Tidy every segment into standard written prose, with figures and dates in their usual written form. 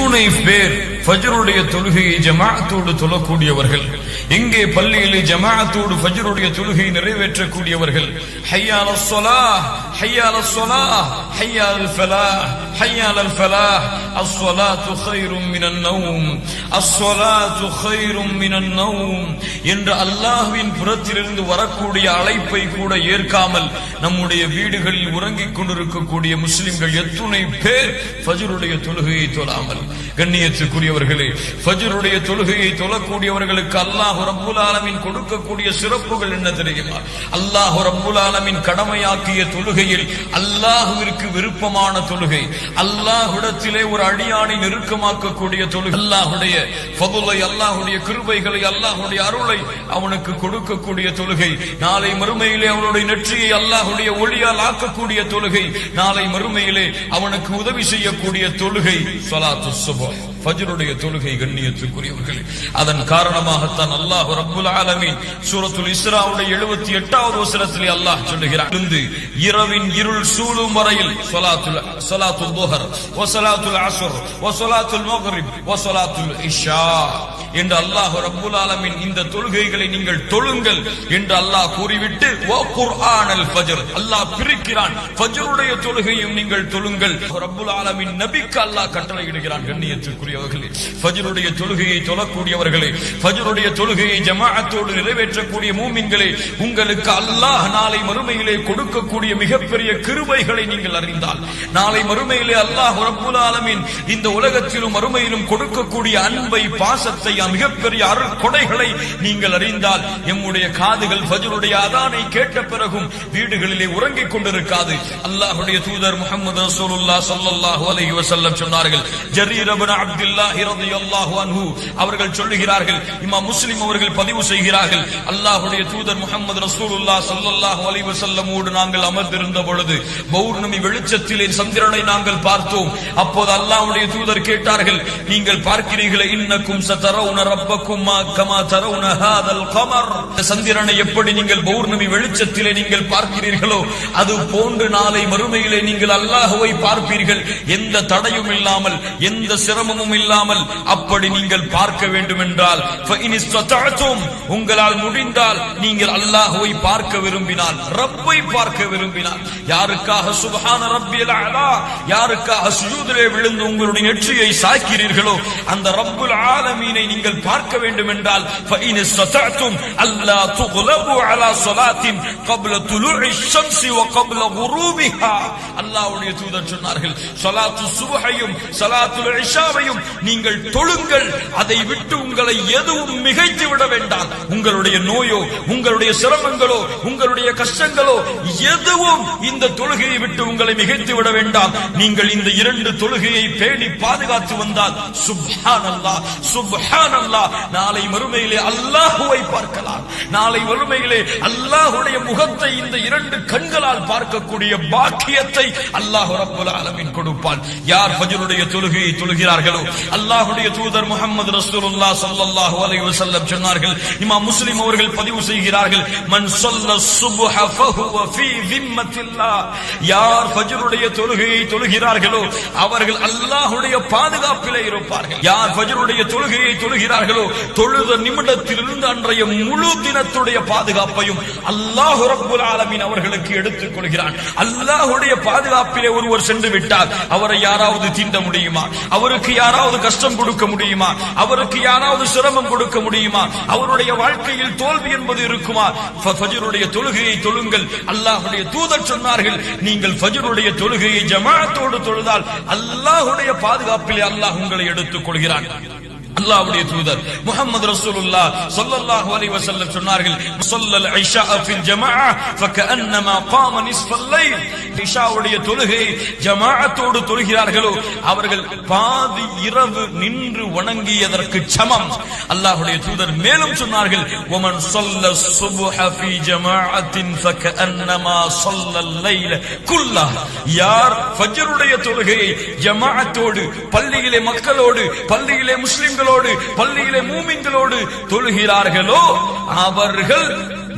எத்துணை பேர் ஃபஜ்ருடைய தொழுகையை ஜமாஅத்தோடு தொழக்கூடியவர்கள், எங்கே பள்ளியிலே ஜமாஅத்தோடு ஃபஜ்ருடைய தொழுகையை நிறைவேற்றக்கூடியவர்கள். ஹய்யா அலஸ் ஸலாஹ், ஹய்யா அலஸ் ஸலாஹ், ஹய்யா அல் ஃபலாஹ், ஹய்யா அல் ஃபலாஹ், அஸ்ஸலாத்து கைரும் மினன் நௌம், அஸ்ஸலாத்து கைரும் மினன் நௌம் என்ற அல்லாஹ்வின் புறத்திலிருந்து வரக்கூடிய அழைப்பை கூட ஏற்காமல் நம்முடைய வீடுகளில் உறங்கிக் கொண்டிருக்கக்கூடிய முஸ்லிம்கள் எத்துணை பேர் ஃபஜ்ருடைய தொழுகையை தொழாமல். கண்ணியத்துக்குரியவர்களே, ஃபஜ்ருடைய தொழுகையை தொழக்கூடியவர்களுக்கு அல்லாஹ் ரப்புல் ஆலமீன் கொடுக்கக்கூடிய சிறப்புகள் என்ன தெரியுமா? அல்லாஹ் ரப்புல் ஆலமீன் கடமையாக்கிய தொழுகையில் அல்லாஹ்விற்கு விருப்பமான தொழுகை, அல்லாஹ்விடத்திலே ஒரு அடியானை நெருக்கமாக்கக்கூடிய தொழுகை, அல்லாஹ்வுடைய ஃபதுலை, அல்லாஹ்வுடைய கிருபைகளை, அல்லாஹ்வுடைய அருளை அவனுக்கு கொடுக்கக்கூடிய தொழுகை, நாளை மறுமையிலே அவனுடைய நெற்றியை அல்லாஹ்வுடைய ஒளியால் ஆக்கக்கூடிய தொழுகை, நாளை மறுமையிலே அவனுக்கு உதவி செய்யக்கூடிய தொழுகை ஸலாத்து சுப்ஹ், ஃபஜ்ருடைய தொழுகை. கண்ணியத்துக்குரியவர்களே, அதன் காரணமாகத்தான் அல்லாஹ் ரப்புல் ஆலமீன் சூரத்துல் இஸ்ராவுடைய 78வது வசனத்திலே அல்லாஹ் சொல்லுகிறார், இரவின் இருள் சூழும் வரையில் ஸலாத்துல் ظுஹர் வ ஸலாத்துல் அஸ்ர் வ ஸலாத்துல் மக்ரிப் வ ஸலாத்துல் இஷா என்று அல்லாஹ் ரப்புல் ஆலமீன் இந்த தொழுகைகளை நீங்கள் தொழுங்கள் என்று அல்லாஹ் கூறிவிட்டு வ குர்ஆனல் ஃபஜ்ர் அல்லாஹ் பிரிக்கிறான், ஃபஜ்ருடைய தொழுகையும் நீங்கள் தொழுங்கள். ரப்புல் ஆலமீன் நபிக்கு அல்லாஹ் கட்டளையிடுகிறான். கண்ணியத்துக்குரியவர்களே, ஃபஜ்ருடைய தொழுகையை தொழக்கூடியவர்களே, ஃபஜ்ருடைய தொழுகையை ஜமாஅத்தோடு நிறைவேற்றக்கூடிய மூமின்களே, உங்களுக்கு அல்லாஹ் நாளை மறுமையிலே கொடுக்கக்கூடிய மிகப்பெரிய கிருபைகளை நீங்கள் அறிந்தால், நாளை மறுமையிலே அல்லாஹ் ரப்புல் ஆலமீன் இந்த உலகத்திலும் மறுமையிலும் கொடுக்கக்கூடிய அன்பை, பாசத்தை, மிகப்பெரிய அருட்கொடைகளை நீங்கள் அறிந்தால், எம்முடைய காதுகள் ஃபஜ்ருடைய அதானை கேட்ட பிறகும் வீடுகளிலே உறங்கிக் கொண்டிருக்காது. அல்லாஹ்வுடைய தூதர் முஹம்மது ரசூலுல்லாஹ் ஸல்லல்லாஹு அலைஹி வஸல்லம் சொன்னார்கள், ஜரீர் இப்னு அப்துல்லாஹ் রাদিয়াল্লাহு அன்ஹு அவர்கள் சொல்லுகிறார்கள், இமாம் முஸ்லிம் அவர்கள் பதிவு செய்கிறார்கள், அல்லாஹ்வுடைய தூதர் முஹம்மது ரசூலுல்லாஹ் ஸல்லல்லாஹு அலைஹி வஸல்லமோடு நாங்கள் அமர்ந்திருந்த பொழுது பௌர்ணமி வெளிச்சத்திலே சந்திரனை நாங்கள் பார்த்தோம். அப்போது அல்லாஹ்வுடைய தூதர் கேட்டார்கள், நீங்கள் பார்க்கிறீர்களே, இன்னக்கும் சதரவுன ரப்பக்கும் கமா தரவுன ஹாதல் கமர், சந்திரனை எப்படி நீங்கள் பௌர்ணமி வெளிச்சத்திலே நீங்கள் பார்க்கிறீர்களோ அது போன்று நாளை மறுமையிலே நீங்கள் அல்லாஹ்வை பார்ப்பீர்கள், எந்த தடையும் இல்லாமல், எந்த சிரமமும் இல்லாமல். அப்படி நீங்கள் பார்க்க வேண்டும் என்றால் உங்களால் முடிந்தால் நீங்கள் அல்லாஹ்வை பார்க்க விரும்பினால், ரப்பை பார்க்க விரும்பினால், யாருக்காக சுப்ஹான ரப்பியல் அலா, யாருக்காக சுஜூதிலே விழுந்து உங்களுடைய நெற்றியை சாய்க்கிறீர்களோ அந்த ரப்புல் ஆலமீனை நீங்கள் பார்க்க வேண்டும் என்றால் அல்லா துக்லபு அலா ஸலாத்தின் قبل طلوع الشمس وقبل غروبها. அல்லாஹ்வுடைய தூதர் சொன்னார்கள், ஸலாத்து சுப்ஹையும் ஸலாத்துல் இஷாவையும் நீங்கள் தொழுங்கள், அதை விட்டு உங்களை எதுவும் மிகைத்து விட வேண்டாம். உங்களுடைய நோயோ, உங்களுடைய சிரமங்களோ, உங்களுடைய கஷ்டங்களோ எதுவும் இந்த தொழுகையை விட்டு உங்களை மிகைத்து விட வேண்டாம். நீங்கள் இந்த இரண்டு தொழுகையை பேணி பாதுகாத்து வந்தால் சுப்ஹானல்லாஹ் சுப்ஹானல்லாஹ், நாளை மறுமையிலே அல்லாஹ்வை பார்க்கலாம். நாளை மறுமையிலே அல்லாஹ்வுடைய முகத்தை இந்த இரண்டு கண்களால் பார்க்கக்கூடிய பாக்கியத்தை அல்லாஹ் ரப்புல் ஆலமீன் கொடுப்பான். யார் ஃபஜ்ருடைய தொழுகையை தொழுகிறார்களோ, அல்லாஹ்வுடைய தூதர் முஹம்மது ரசூலுல்லாஹ் ஸல்லல்லாஹு அலைஹி வஸல்லம் சொன்னார்கள், இமாம் முஸ்லிம் அவர்கள் பதிவு செய்கிறார்கள், மன் ஸல்ல ஸுப்ஹ ஃபஹுவ ஃபீ திம்மத்தில்லாஹ், யார் ஃபஜ்ருடைய தொழுகையை தொழுகிறார்களோ அவர்கள் அல்லாஹ்வுடைய பாதுகாப்பிலே இருப்பார்கள். யார் ஃபஜ்ருடைய தொழுகையை தொழுகிறார்களோ தொழுத நிமிடத்திலிருந்து அன்றைய முழு தினத்துடைய பாதுகாப்பையும் அல்லாஹ் ரப்புல் ஆலமீன் அவர்களுக்கு எடுத்துக் கொள்கிறான். அல்லாஹ்வுடைய பாதுகாப்பிலே ஒருவர் சென்று விட்டால் அவரை யாராவது தீண்ட முடியுமா? அவருக்கு யாராவது கஷ்டம் கொடுக்க முடியுமா? அவருக்கு யாராவது சிரமம் கொடுக்க முடியுமா? அவருடைய வாழ்க்கையில் தோல்வி என்பது இருக்குமா? ஃபஜ்ருடைய தொழுகையை தொழுங்கள். அல்லாஹ்வுடைய தூதர் சொன்னார்கள், நீங்கள் ஃபஜ்ருடைய தொழுகையை ஜமாஅத்தோடு தொழுதால் அல்லாஹ்வுடைய பாதுகாப்பிலே அல்லாஹ் உங்களை எடுத்துக் கொள்கிறான். அல்லாஹ்வுடைய தூதர் முஹம்மது ரசூலுல்லாஹ் ஸல்லல்லாஹு அலைஹி வஸல்லம் சொன்னார்கள், ஸல்லல் இஷா ஃபில் ஜமாஅ ஃபகஅன்னமா காம நிஸ்ஃபல் லைல், இஷாவுடைய தொழுகை ஜமாஅத்தோடு தொழுகிறார்களோ அவர்கள் பாதி இரவு நின்று வணங்கியதற்கு சமம். அல்லாஹ்வுடைய தூதர் மேலும் சொன்னார்கள், வமன் ஸல்ல ஸுப்ஹ ஃபீ ஜமாஅத்தின் ஃபகஅன்னமா ஸல்லல் லைல குல்லஹ், யார் ஃபஜ்ருடைய தொழுகையை ஜமாஅத்தோடு பள்ளியிலே மக்களோடு, பள்ளியிலே முஸ்லிம்களோடு, பள்ளியிலே மூமின்களோடு தொழுகிறார்களோ அவர்கள்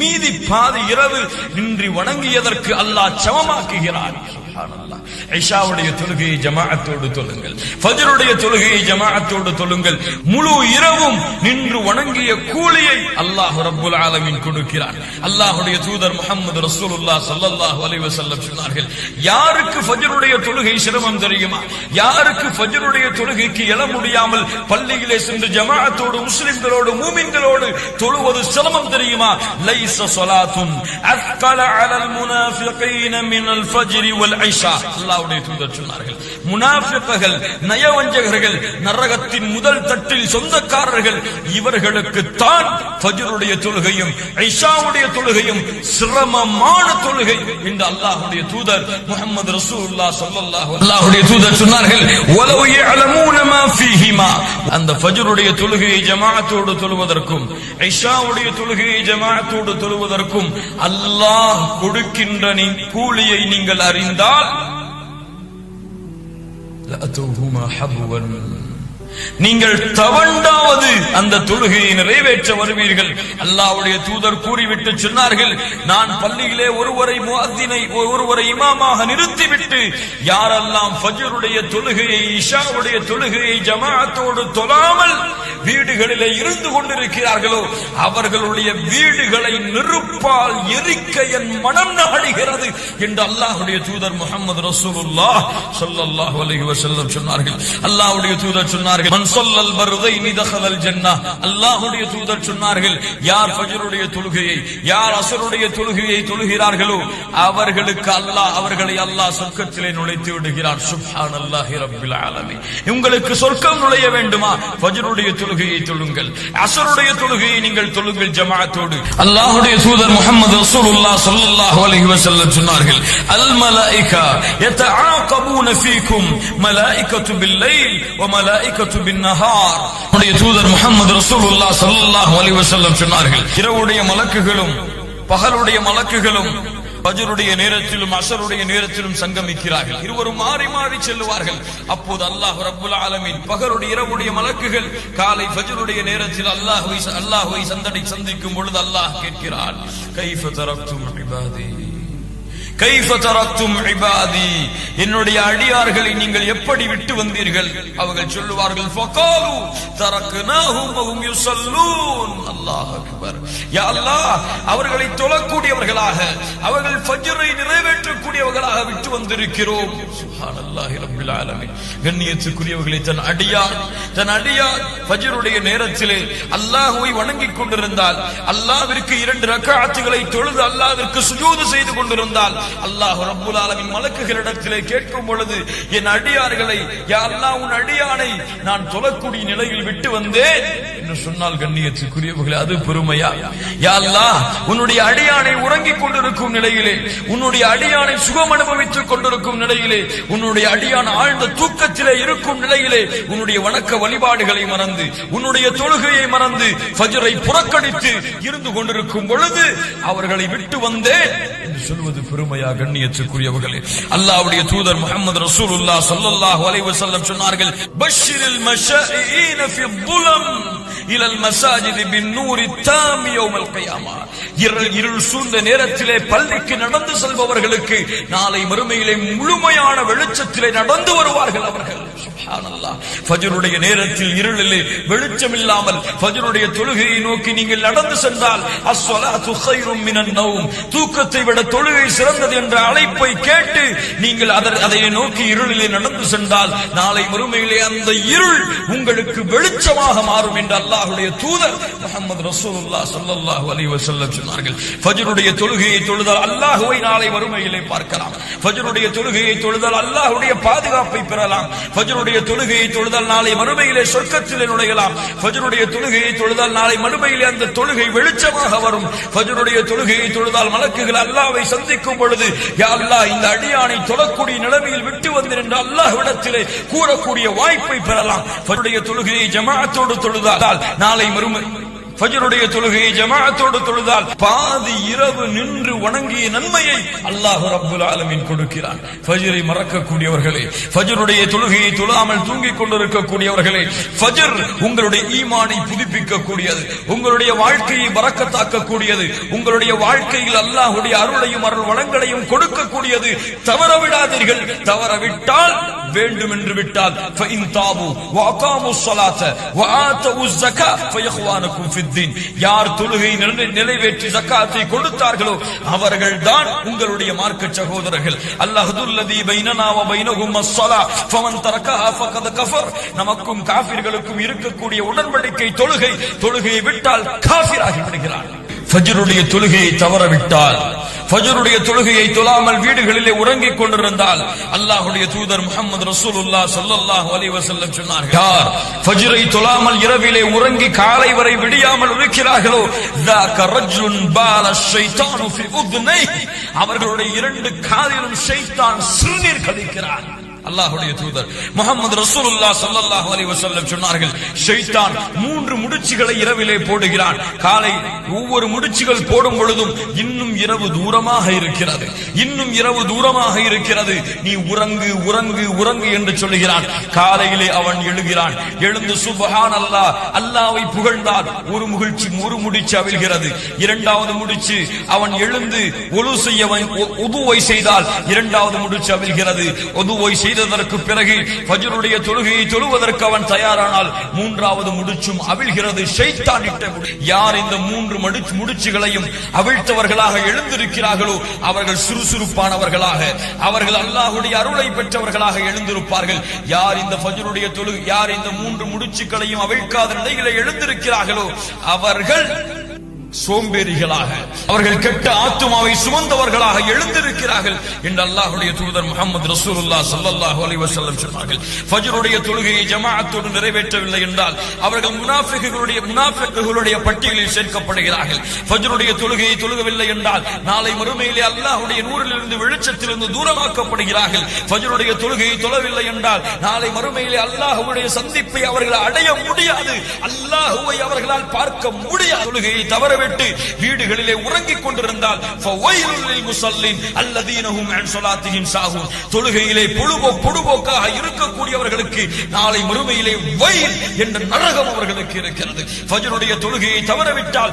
மீதி பாதி இரவு நின்று வணங்கியதற்கு அல்லாஹ் சமமாக்குகிறார். சுப்ஹானல்லாஹ். இஷாவுடைய தொழுகையை ஜமாஅத்தோடு தொழுங்கள், ஃபஜ்ருடைய தொழுகையை ஜமாஅத்தோடு தொழுங்கள். முழு இரவும் நின்று வணங்கிய கூலியை அல்லாஹ் ரப்புல் ஆலமீன் கொடுக்கிறான். அல்லாஹ்வுடைய தூதர் முஹம்மது ரசூலுல்லாஹ் ஸல்லல்லாஹு அலைஹி வஸல்லம் சொன்னார்கள், யாருக்கு ஃபஜ்ருடைய தொழுகை சிரமம் தெரியுமா? யாருக்கு ஃபஜ்ருடைய தொழுகைக்கு எழ முடியாமல் பள்ளியிலே சென்று ஜமாஅத்தோடு முஸ்லிம்களோடு மூமின்களோடு தொழுவது சிரமம் தெரியுமா? லைஸ ஸலாத்துன் அஸ்கல அலல் முனாஃபிகீன மினல் ஃபஜ்ரி வல் இஷா. அல்லாஹ்வுடைய தூதர் சொன்னார்கள், முனாஃபிக்குகள் நயவஞ்சகர்கள் நரகத்தின் முதல் தட்டில் சொந்தக்காரர்கள், இவர்களுக்கு தான் ஃபஜ்ருடைய தொழுகையும் இஷாவுடைய தொழுகையும் சிரமமான தொழுகை என்று அல்லாஹ்வுடைய தூதர் முஹம்மது ரசூலுல்லாஹ் ஸல்லல்லாஹு அல்லாஹ்வுடைய தூதர் சொன்னார்கள், வலவ் யஅலமூன மா ஃபீஹிமா. அந்த ஃபஜ்ருடைய தொழுகையை ஜமாஅத்தோடு தொழுவதற்கும் இஷாவுடைய தொழுகையை ஜமாஅத்தோடு தொழுவதற்கும் அல்லாஹ் கொடுக்கின்ற கூலியை நீங்கள் அறிந்தால் நீங்கள் தவண்டாவது அந்த தொழுகையை நிறைவேற்ற வருவீர்கள். அல்லாஹ்வுடைய தூதர் கூறிவிட்டு சொன்னார்கள், நான் பள்ளியிலே ஒருவரை இமாமாக நிறுத்திவிட்டு யாரெல்லாம் ஃபஜ்ருடைய தொழுகையை இஷாவுடைய தொழுகையை ஜமாஅத்தோடு தொழாமல் வீடுகளிலே இருந்து கொண்டிருக்கிறார்களோ அவர்களுடைய வீடுகளை நெருப்பால் எரிக்க என் மனம் நாடுகிறது என்று அல்லாஹ்வுடைய தூதர் முஹம்மது ரசூலுல்லாஹ் ஸல்லல்லாஹு அலைஹி வஸல்லம் சொன்னார்கள். அல்லாஹ்வுடைய தூதர் சொன்னார்கள், மன் ஸல்லல் பர்தைனி தഖலல் ஜன்னah. அல்லாஹ்வுடைய தூதர் சொன்னார்கள், யார் ஃபஜ்ருடைய தொழுகையை யார் அஸ்ருடைய தொழுகையை தொழுகிறார்களோ அவர்களை அல்லாஹ் சொர்க்கத்திலே நுழைத்து விடுகிறார். சுப்ஹானல்லாஹி ரப்பில் ஆலமீன். உங்களுக்கு சொர்க்கம் நுழைய வேண்டுமா? ஃபஜ்ருடைய தொழுகையை தொழுங்கள், அஸ்ருடைய தொழுகையை நீங்கள் தொழுங்கள் ஜமாஅத்தோடு. அல்லாஹ்வுடைய தூதர் முஹம்மது ரசூலுல்லாஹ் ஸல்லல்லாஹு அலைஹி வஸல்லம் சொன்னார்கள், அல் மலாயிகா யதஆகபூன ஃபீக்கும் மலாயிகத்து பில்-லைல் வ மலாயிகத்து பின்-நஹார். உடைய தூதர் முஹம்மது ரசூலுல்லாஹ் ஸல்லல்லாஹு அலைஹி வஸல்லம் சொன்னார்கள், இரவுடைய மலக்குகளும் பகலுடைய மலக்குகளும் ஃபஜ்ருடைய நேரத்திலும் அஸ்ருடைய நேரத்திலும் சங்கமிக்கிறார்கள். இருவரும் மாறி மாறி செல்லுவார்கள். அப்போது அல்லாஹ் ரப்புல் ஆலமீன் பகலுடைய இரவுடைய மலக்குகள் காலை ஃபஜ்ருடைய நேரத்தில் அல்லாஹ்வை சந்திக்கும் பொழுது அல்லாஹ் கேட்கிறான், கைஃப தரக்தும் இபாதி கைஃப தரக்தும் இபாதி, என்னுடைய அடியார்களை நீங்கள் எப்படி விட்டு வந்தீர்கள்? அவர்கள் சொல்லுவார்கள், ஃபகாலு தரக்னாஹும் வஹும் யுஸல்லூன். அல்லாஹ் அக்பர். யா அல்லாஹ், அவர்களை தொழக்கூடியவர்களாக அவர்கள் ஃபஜ்ரை நிறைவேற்றக்கூடியவர்களாக விட்டு வந்திருக்கிறோம். சுப்ஹானல்லாஹி ரப்பில் ஆலமீன். கண்ணியத்துக்குரியவர்களே, தன் அடியார் ஃபஜ்ருடைய நேரத்திலே அல்லாஹ்வை வணங்கிக் கொண்டிருந்தால், அல்லாஹ்விற்கு 2 ரக்அத்துகளை தொழுது அல்லாஹ்விற்கு சுஜூது செய்து கொண்டிருந்தால் அல்லாஹ் ரப்புல் ஆலமீன் மலக்குகளிடத்திலே கேட்கும் பொழுது, என் அடியார்களை யா அல்லாஹ் உன் அடியானை நான் தொழக்கூடிய நிலையில் விட்டு வந்தேன் என்று சொன்னால், கண்ணியத்துக்குரியவர்களே, அது பெருமையா? யா அல்லாஹ், உன்னுடைய அடியானை உறங்கிக் கொண்டிருக்கும் நிலையிலே, உன்னுடைய அடியானை சுகம் அனுபவித்துக் கொண்டிருக்கும் நிலையிலே, உன்னுடைய அடியான் ஆழ்ந்த தூக்கத்திலே இருக்கும் நிலையிலே உன்னுடைய வணக்க வழிபாடுகளை மறந்து உன்னுடைய தொழுகையை மறந்து ஃபஜ்ரை புறக்கணித்து இருந்து கொண்டிருக்கும் பொழுது அவர்களை விட்டு வந்தேன் என்று சொல்வது பெருமையா? கண்ணியத்துக்குரியவர்களே, அல்லாஹ்வுடைய தூதர் முஹம்மது ரசூலுல்லாஹ் ஸல்லல்லாஹு அலைஹி வஸல்லம் சொன்னார்கள், பஷ்ஷிரில் மஷாயின ஃபி ظுலம் இலல் மசாஜித் பின்-நூரி தாம் யௌமல் கியாமா. இருள் சூழ்ந்த நேரத்திலே பள்ளிக்கு நடந்து செல்பவர்களுக்கு நாளை மறுமையிலே முழுமையான வெளிச்சத்திலே நடந்து வருவார்கள் அவர்கள். சுப்ஹானல்லாஹ். ஃபஜ்ருடைய நேரத்தில் இருளிலே வெளிச்சம் இல்லாமல் ஃபஜ்ருடைய தொழுகையை நோக்கி நீங்கள் நடந்து சென்றால், அஸ்ஸலாத்து கைரும் மினன் நௌம், தூக்கத்தை விட தொழுகை சிறந்தது என்ற அழைப்பை கேட்டு நீங்கள் அதை நோக்கி இருளிலே நடந்து சென்றால் நாளை மறுமையிலே அந்த இருள் உங்களுக்கு வெளிச்சமாக மாறும் என்று அல்லாஹ்வுடைய தூதர் முஹம்மது ரசூலுல்லாஹ் ஸல்லல்லாஹு அலைஹி வஸல்லம் சொன்னார்கள். ஃபஜ்ருடைய தொழுகையை தொழுதால் அல்லாஹ்வை நாளை மறுமையிலே பார்க்கலாம். ஃபஜ்ருடைய தொழுகையை தொழுதால் அல்லாஹ்வுடைய பாதுகாப்பை பெறலாம். ஃபஜ்ருடைய தொழுகையை தொழுதால் நாளை மறுமையிலே சொர்க்கத்திலே நுழையலாம். ஃபஜ்ருடைய தொழுகையை தொழுதால் நாளை மறுமையிலே அந்த தொழுகை வெளிச்சமாக வரும். ஃபஜ்ருடைய தொழுகையை தொழுதால் மலக்குகள் அல்லாஹ்வை சந்திக்கும் பொழுது, யா அல்லாஹ், இந்த அடியானை தொழக்கூடிய நிலைமையில் விட்டு வந்தேன் என்று அல்லாஹ்விடத்திலே கூறக்கூடிய வாய்ப்பை பெறலாம். ஃபஜ்ருடைய தொழுகையை ஜமாஅத்தோடு தொழுதால் நாளை ஃபஜ்ருடைய தொழுகையை ஜமாஅத்தோடு தொழுதால் பாதி இரவு நின்று வணங்கிய நன்மையை அல்லாஹ் ரப்புல் ஆலமீன் கொடுக்கிறான். ஃபஜ்ரை மறக்கக்கூடியவர்களே, ஃபஜ்ருடைய தொழுகையை தொழாமல் தூங்கிக் கொண்டிருக்கக்கூடியவர்களே, ஃபஜ்ர் உங்களுடைய ஈமானை புதுப்பிக்கக்கூடியது, உங்களுடைய வாழ்க்கையை பரக்கத்தாக்கக்கூடியது, உங்களுடைய வாழ்க்கையில் அல்லாஹ்வுடைய அருளையும் அருள் வளங்களையும் கொடுக்கக்கூடியது. தவறவிடாதீர்கள். தவறவிட்டால் வேண்டும் என்று விட்டால் ஃபஇன் தாபு வஅகாமுஸ் ஸலாத வஆதுஸ் ஸகாத் ஃபயஹ்வானுக்கும் ஃபித்தீன், யார் தொழுகை நிறைவேற்றி ஸகாத்தை கொடுத்தார்களோ அவர்கள்தான் உங்களுடைய மார்க்க சகோதரர்கள். அல்லாஹுல்லதி பைனனா வ பைனஹும் அஸ்-ஸலா ஃபமன் தரகஹா ஃபகத் கஃபர். நமக்கும் காஃபிர்களுக்கும் இருக்கக்கூடிய உடன்படிக்கை தொழுகையை விட்டால் காஃபிராகி விடுகிறான். ஃபஜ்ருடைய தொழுகையை தவறவிட்டால், ஃபஜ்ருடைய தொழுகையை தொழாமல் வீடுகளிலே உறங்கிக் கொண்டிருந்தால் அல்லாஹ்வுடைய தூதர் முஹம்மது ரசூலுல்லாஹ் ஸல்லல்லாஹு அலைஹி வஸல்லம் சொன்னார்கள், யார் ஃபஜ்ரை தொழாமல் இரவிலே உறங்கி காலை வரை விடியாமல் இருக்கிறார்களோ ذاك رجل بال الشيطان في اذنيه, அவர்களுடைய இரண்டு காதிலும் ஷைத்தான் சிறுநீர் கழிக்கிறான். அல்லாஹ்வுடைய தூதர் முஹம்மது ரசூலுல்லாஹ் ஸல்லல்லாஹு அலைஹி வஸல்லம் சொன்னார்கள், ஷைத்தான் 3 முடிச்சுகளை இரவிலே போடுகிறான். காலை ஒவ்வொரு முடிச்சுகள் போடும் பொழுதும் இன்னும் இரவு தூரமாக இருக்கிறது, இன்னும் இரவு தூரமாக இருக்கிறது, நீ உறங்கு உறங்கு உறங்கு என்று சொல்லுகிறான். காலையிலே அவன் எழுகிறான். எழுந்து சுப்ஹானல்லாஹ், அல்லாஹ்வை புகழ்ந்தால் ஒரு முடிச்சு அவிழ்கிறது. இரண்டாவது முடிச்சு அவன் எழுந்து ஒழு செய்ய உதுவை செய்தால் இரண்டாவது முடிச்சு அவிழ்கிறது. உதுவை செய்ததற்கு பிறகு ஃபஜ்ருடைய தொழுகையை தொழுவதற்கு அவன் தயாரானால் மூன்றாவது முடிச்சும் அவிழ்கிறது. ஷைத்தான் இட்ட யார் இந்த 3 முடிச்சுகளையும் அவிழ்த்தவர்களாக எழுந்திருக்கிறார்களோ அவர்கள் சுறுசுறுப்பானவர்களாக, அவர்கள் அல்லாஹ்வுடைய அருளை பெற்றவர்களாக எழுந்திருப்பார்கள். யார் இந்த ஃபஜ்ருடைய தொழுகை, யார் இந்த 3 முடிச்சுகளையும் அவிழ்க்காத நிலையிலே எழுந்திருக்கிறார்களோ அவர்கள் சோம்பேறிகளாக, அவர்கள் கெட்ட ஆத்துமாவை சுமந்தவர்களாக எழுந்திருக்கிறார்கள் என்று அல்லாஹ்வுடைய தூதர் முஹம்மது ரசூலுல்லாஹ் ஸல்லல்லாஹு அலைஹி வஸல்லம் சொன்னார்கள். ஃபஜ்ருடைய தொழுகையை ஜமாஅத்தோடு நிறைவேற்றவில்லை என்றால் அவர்கள் முனாஃபிக்குகளுடைய பட்டியலில் சேர்க்கப்படுகிறார்கள். ஃபஜ்ருடைய தொழுகையை தொழுகவில்லை என்றால் நாளை மறுமையிலே அல்லாஹ்வுடைய நூரிலிருந்து வெளிச்சத்திலிருந்து தூரமாக்கப்படுகிறார்கள். ஃபஜ்ருடைய தொழுகையை தொழவில்லை என்றால் நாளை மறுமையிலே அல்லாஹ்வுடைய சந்திப்பை அவர்கள் அடைய முடியாது, அல்லாஹ்வை அவர்களால் பார்க்க முடியாது. தொழுகையை தவற வீடுகளிலே உறங்கிக் கொண்டிருந்தால் தொழுகையிலே பொழுதுபோக்காக இருக்கக்கூடியவர்களுக்கு நாளை மறுமையிலே வயல் என்ற நரகம் அவர்களுக்கு இருக்கிறது. ஃபஜ்ருடைய தொழுகையை தவறவிட்டால்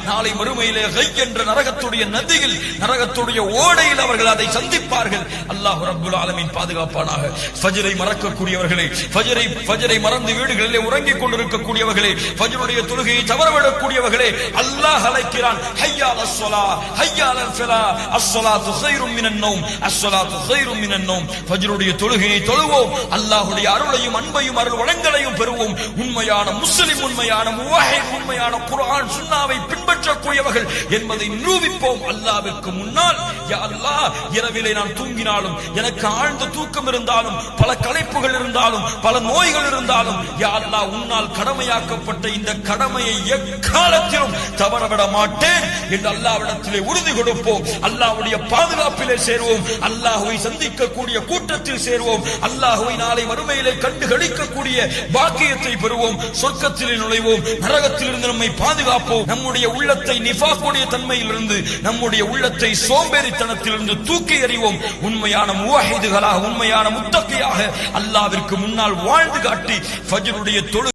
நாளை மறுமையிலே என்ற நரகத்துடைய நதியில், நரகத்துடைய ஓடையில் அவர்கள் அதை சந்திப்பார்கள். அல்லாஹ் ரப்புல் ஆலமீன் பாதுகாப்பானாக. ஃபஜ்ரை மறக்கக்கூடியவர்களே, ஃபஜ்ரை மறந்து வீடுகளிலே உறங்கிக் கொண்டிருக்கக்கூடியவர்களே, ஃபஜ்ருடைய தொழுகையை தவறவிடக்கூடியவர்களே, அல்லாஹ் அழைக்கிறான், ஹய்யா அலஸ் ஸலாஹ் ஹய்யா அலல் ஃபலாஹ், அஸ்ஸலாத்து கைரும் மினன் நௌம், அஸ்ஸலாத்து கைரும் மினன் நௌம். ஃபஜ்ருடைய தொழுகையை தொழுவோம், அல்லாஹ்வுடைய அருளையும் அன்பையும் அருள் வளங்களையும் பெறுவோம். உண்மையான முஸ்லிம், உண்மையான முவஹித், உண்மையான குர்ஆன் சுன்னாவை பின்பற்றக்கூடியவர்கள் என்பதை நிரூபிப்போம். அல்லாஹ்வுக்கு முன்னால், யா அல்லாஹ், இரவிலே நான் தூங்கினாலும், எனக்கு ஆழ்ந்த தூக்கம் இருந்தாலும், பல களைப்புகள் இருந்தாலும், பல நோய்கள் இருந்தாலும், யா அல்லாஹ், உன்னால் கடமையாக்கப்பட்ட இந்த கடமையை எக்காலத்திலும் தவறவிட மாட்டேன் என்று அல்லாஹ்விடத்திலே உறுதி கொடுப்போம். அல்லாஹ்வுடைய பாதுகாப்பிலே சேருவோம், அல்லாஹ்வை சந்திக்கக்கூடிய கூட்டத்தில் சேருவோம், அல்லாஹ்வை நாளை மறுமையிலே கண்டு களிக்கக்கூடிய பாக்கியத்தை பெறுவோம், சொர்க்கத்திலே நுழைவோம், நரகத்திலிருந்து நம்மை பாதுகாப்போம். நம்முடைய உள்ளத்தை நிஃபாக்குடைய தன்மையிலிருந்து, நம்முடைய உள்ளத்தை சோம்பேறித்தனத்திலிருந்து தூக்கி எறிவோம். உண்மையான முவஹிதுகளாக, உண்மையான முத்தகியாக அல்லாஹ்விற்கு முன்னால் வாழ்ந்து காட்டி ஃபஜ்ருடைய தொழு